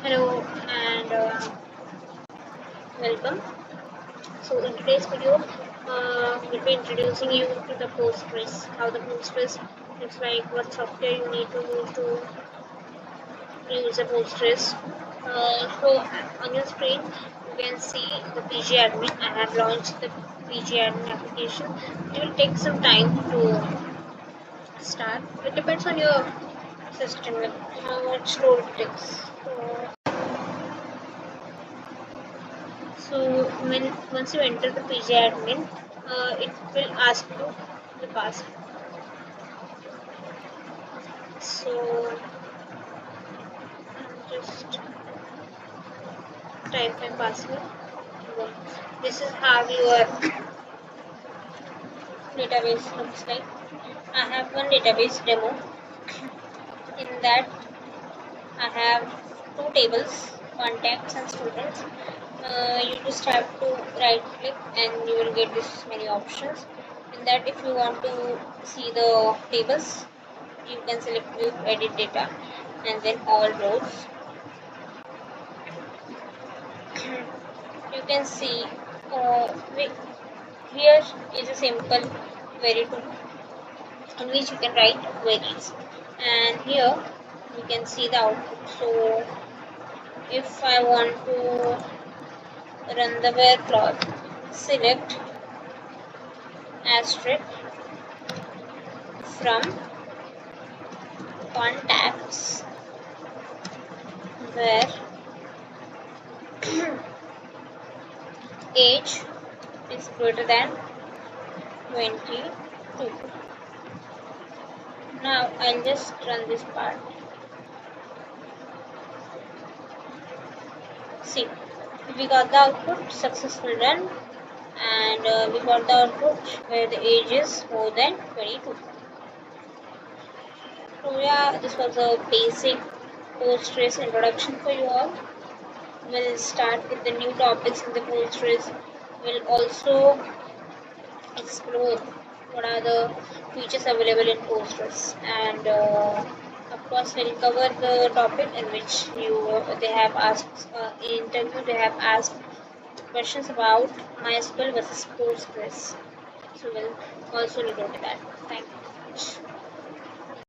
Hello and welcome. So in today's video, we'll be introducing you to the Postgres, how the Postgres looks like, what software you need to use to use the Postgres. So on your screen, you can see the PG admin. I have launched the PG admin application. It will take some time to start. It depends on your system, like how much load it takes. So once you enter the PG admin, it will ask you the password. So just type my password. This is how your database looks like. I have one database demo. In that, I have two tables, contacts and students. You just have to right click and you will get this many options. In that, if you want to see the tables, you can select view edit data and then all rows. You can see here is a simple query tool in which you can write queries, and here you can see the output. So if I want to run the where clause, select asterisk from contacts where age is greater than 22. Now I'll just run this part. See, we got the output successful run, and we got the output where the age is more than 22. So yeah, this was a basic Postgres introduction for you all. We'll start with the new topics in the Postgres. We'll also explore what are the features available in Postgres, and of course we'll cover the topic in which they have asked in interview. They have asked questions about MySQL versus Postgres. So we'll also look into that. Thank you.